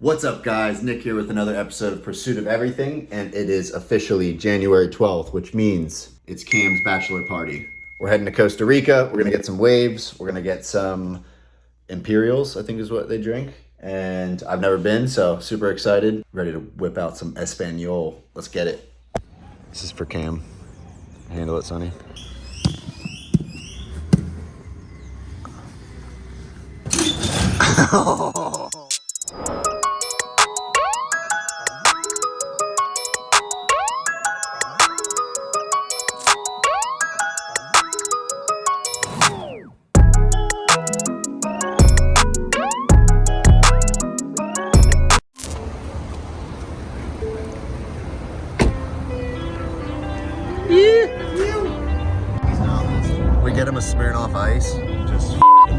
What's up, guys? Nick here with another episode of Pursuit of Everything, and it is officially January 12th, which means it's Cam's bachelor party. We're heading to Costa Rica. We're gonna get some waves. We're gonna get some Imperials, I think is what they drink. And I've never been, so super excited. Ready to whip out some Espanol. Let's get it. This is for Cam. Handle it, Sonny. We get him a Smirnoff Ice. Just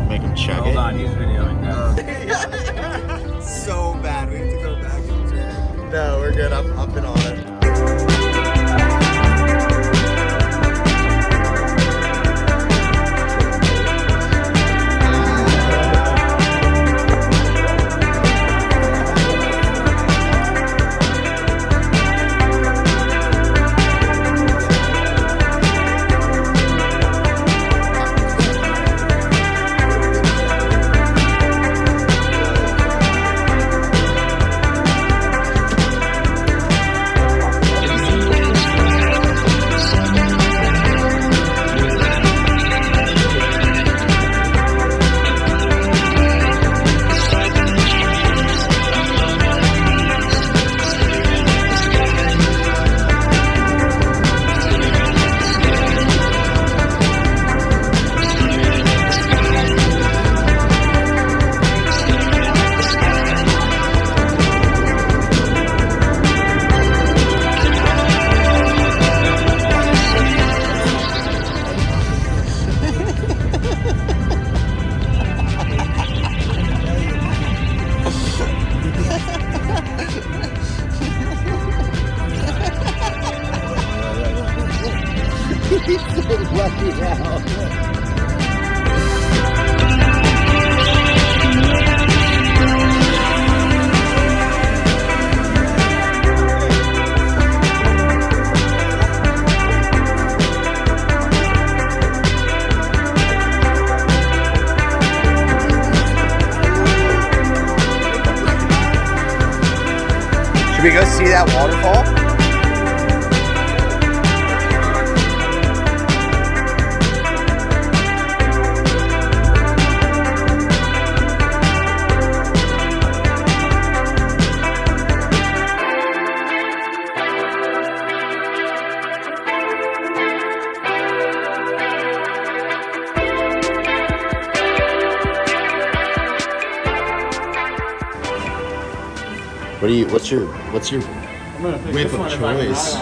make him chug it. Hold on, he's videoing now. So bad. We have to go back and check. No, we're good. I've been on it. Lucky now. Should we go see that waterfall? What's your whip of choice?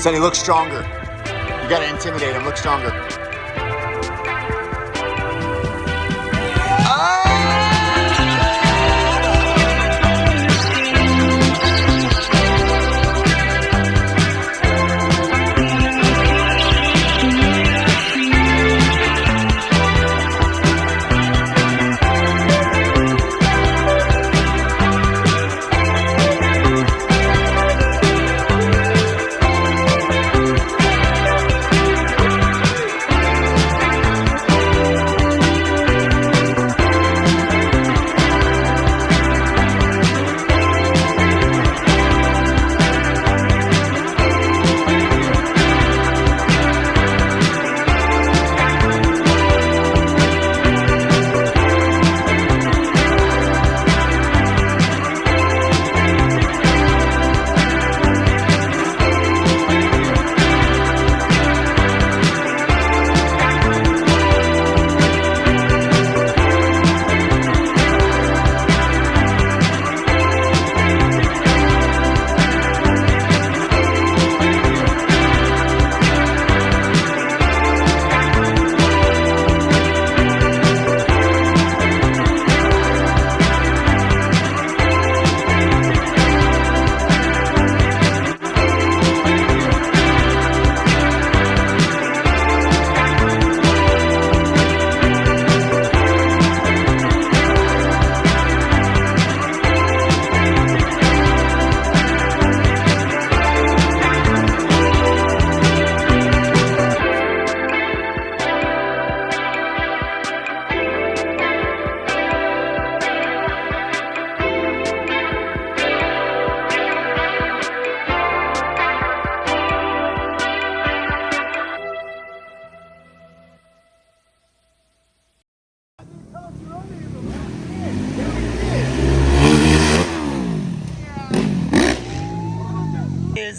Sonny, look stronger. You gotta intimidate him. Look stronger.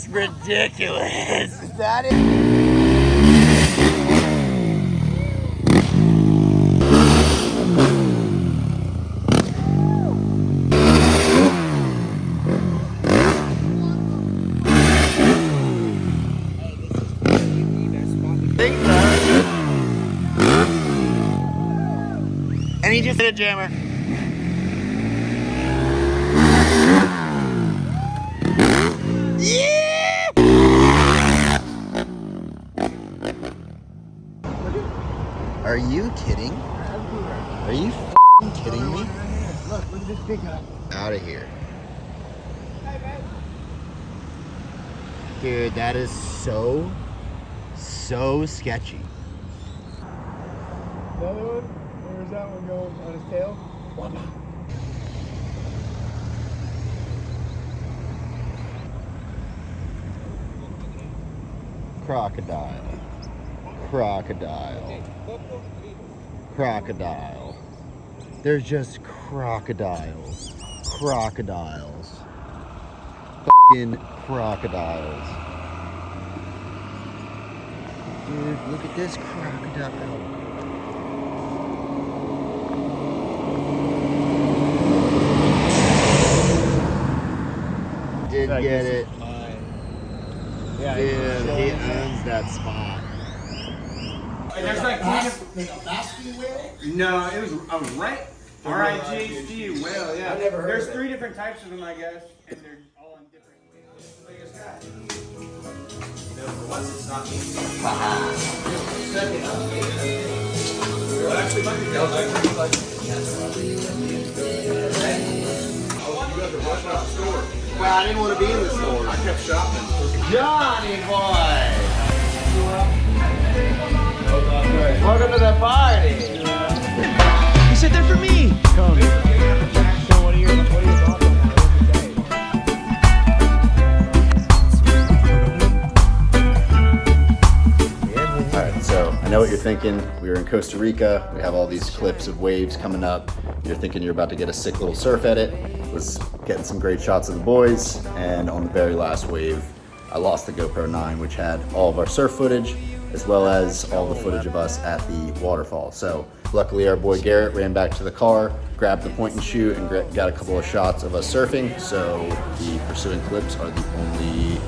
ridiculous. That is. And he just hit a jammer. Yeah! Are you kidding? Are you f***ing kidding me? Look at this big guy. Out of here. Dude, that is so sketchy. The other one? Where's that one going on his tail? Crocodile. Crocodile. Crocodile. There's just crocodiles. Crocodiles. Fucking crocodiles. Dude, look at this crocodile. Did get it. Yeah, Dude, he owns that spot. There's like no, it was a right RIGHT whale. Yeah, there's 3 different types of them, I guess, and they're all in different. Well, I didn't want to be in the store. I kept shopping. Johnny boy! Welcome to the party! You said they're for me. So what are your thoughts on that? Alright, so I know what you're thinking. We were in Costa Rica. We have all these clips of waves coming up. You're thinking you're about to get a sick little surf edit. Was getting some great shots of the boys, and on the very last wave, I lost the GoPro 9, which had all of our surf footage, as well as all the footage of us at the waterfall. So luckily our boy Garrett ran back to the car, grabbed the point and shoot, and got a couple of shots of us surfing. So the pursuing clips are the only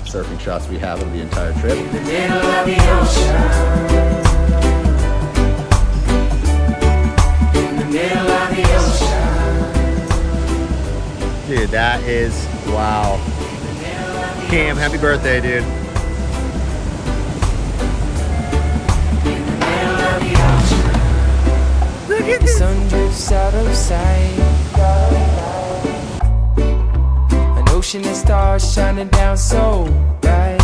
surfing shots we have of the entire trip. In the middle of the ocean. In the middle of the ocean. Dude, that is, wow. Cam, happy birthday, dude. Look at this. Sun drifts out of sight. An ocean of stars shining down so bright.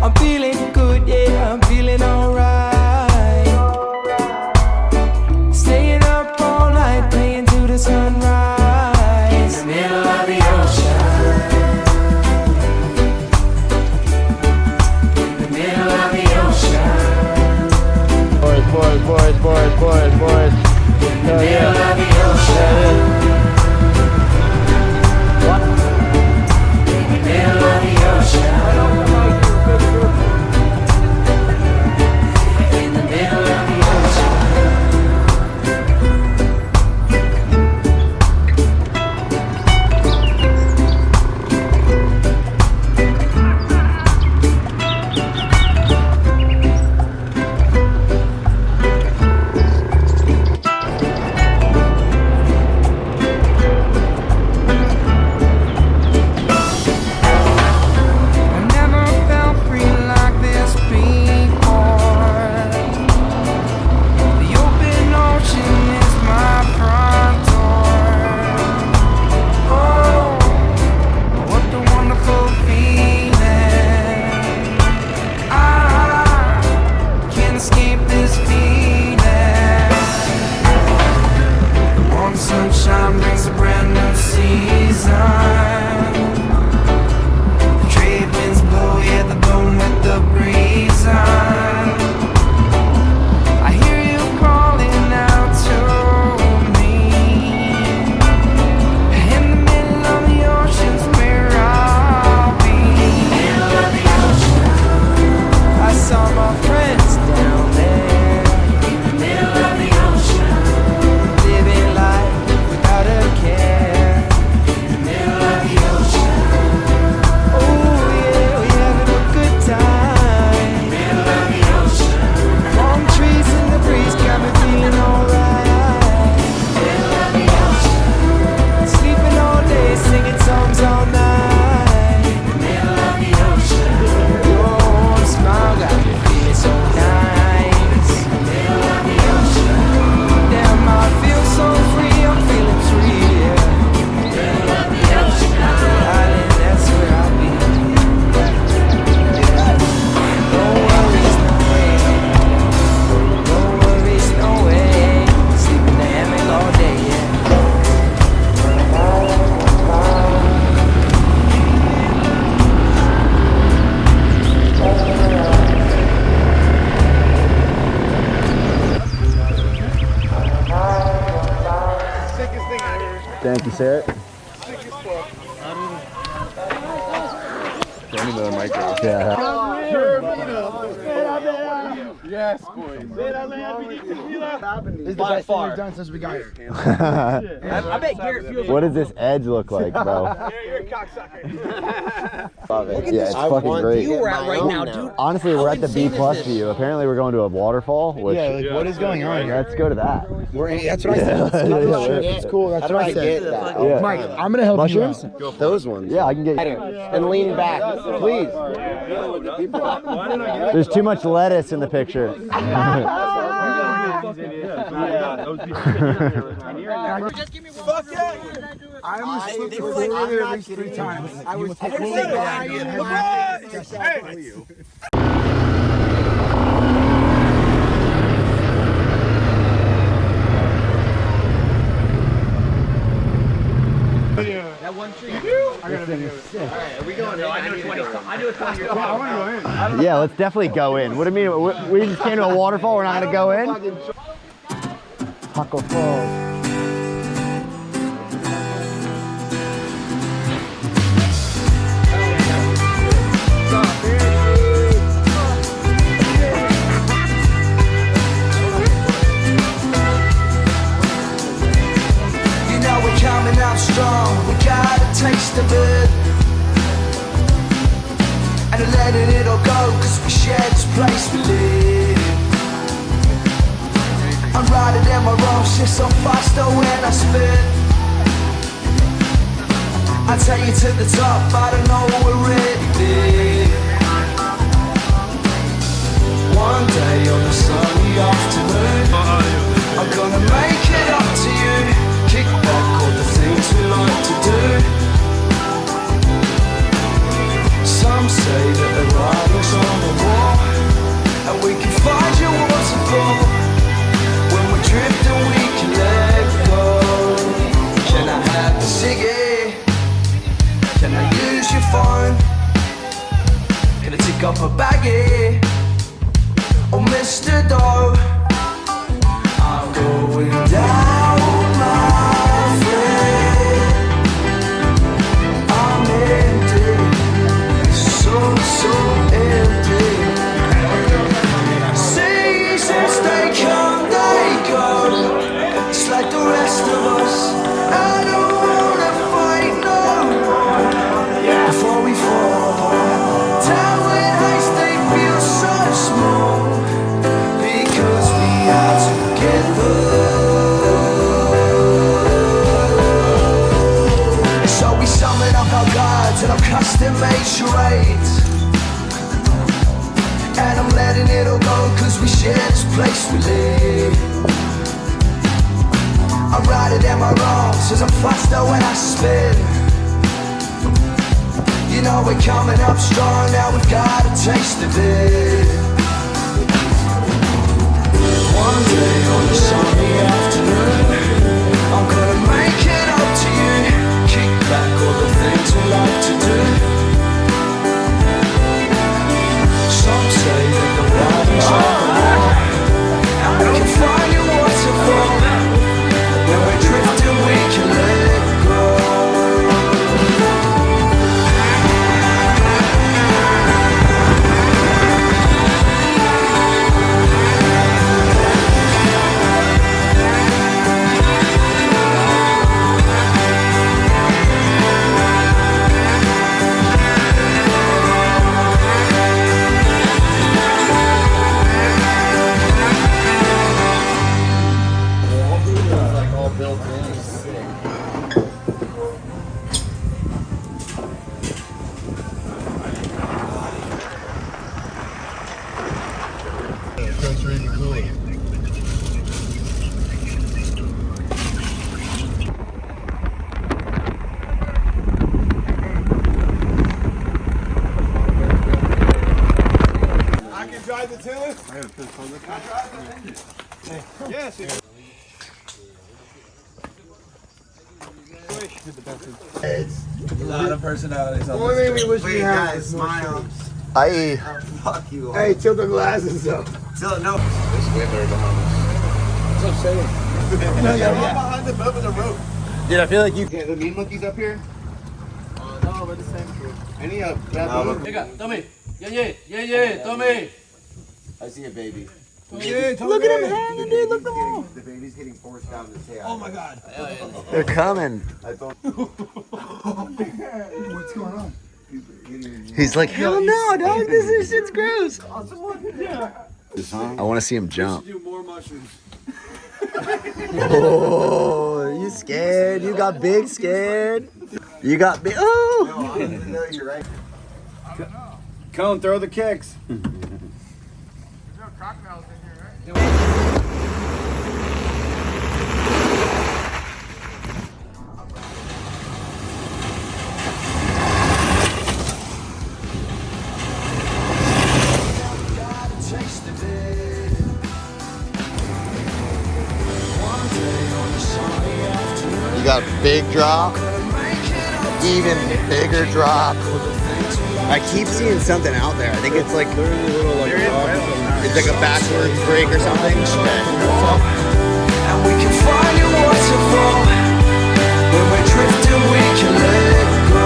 I'm feeling good, yeah, I'm feeling alright. Staying up all night, playing to the sunrise. In the middle of the ocean. In the middle of the ocean. Boys. Middle of the ocean. What? Middle of the ocean. Thank you, sir. Yeah. Yes, boys. This is the best thing we've done since we got here. I bet Garrett feels What does this edge look like, bro? You're a cocksucker. Love it. Yeah, it's fucking great. You are at right now, dude. Honestly, we're at the B+ insane is this? view. Apparently, we're going to a waterfall. Which, Yeah, like what is going on here? let's go to that. That's what I said. Let's do this shit. Yeah. It's cool. That's what I said. Yeah. Mike, I'm gonna help Mushrooms? you out. Those ones. Yeah, I can get. And lean back, please. There's too much lettuce in the picture. I almost slipped the earlier at least 3 times. I was totally bad. that one tree. Yeah, let's definitely go in. What do you mean? We just came to a waterfall. We're not gonna go in. Jaco Falls. Coming out strong, we got a taste of it. And letting it all go, cause we share this place we live. I'm riding in my wrongs, just so faster when I spin. I take you to the top, I don't know what we're ready been. One day on a sunny afternoon, I'm gonna make it up to you. Kick back all the things we like to do. Some say that the writing's on the wall, and we can find your waterfall. When we're drifting we can let go. Can I have a ciggy? Can I use your phone? Can I tick up a baggie? Oh Mr. Doe, I'm going down, my friend. I'm empty, so empty. Seasons they come, they go, just like the rest of us. I don't wanna fight no more before we fall. Down with heights they feel so small, because we are together. So we summon up our guards and our custom-made charades, and I'm letting it all go cause we share this place we live. I ride it in my wrongs cause I'm faster when I spin. You know we're coming up strong, now we've got a taste of it. One day on a sunny afternoon, I'm gonna make it up to you. Kick back all the things we like to do. Some say that the writing's on the wall, and we can find your waterfall. When we're drifting we can let go. I can drive the tiller. Yes. A lot of personalities on Only this. thing we wish we had is more shoes. Aye. Fuck you. Hey, tilt the glasses up. Still, no. That's what I'm saying. I'm behind the boat with the rope. Dude, I feel like you. Yeah, the mean monkeys up here. No, we're the same group. Any baboon? Tommy. Yeah, Tommy. I see a baby. Look at him hanging, dude. Look at them all. The baby's getting forced down the tail. Oh my God. They're coming. What's going on? He's like, hell no, dog. This shit's gross. I want to see him jump. Do more mushrooms. Oh, you scared? You got big scared? You got big. Oh. No, you're right. Cone, throw the kicks. You got big drop, even bigger drop. I keep seeing something out there. I think it's like it's like a backwards break or something. And we can find a waterfall. When we're drifting, we can let go.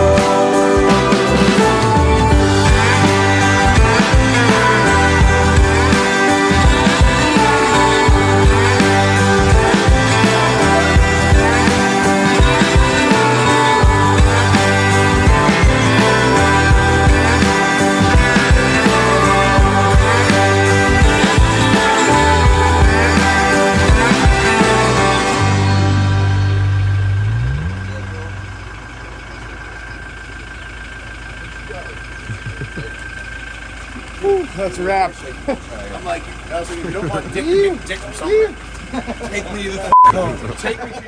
That's a wrap. I'm like, you don't want dick from somewhere. Take me to the home. Take me to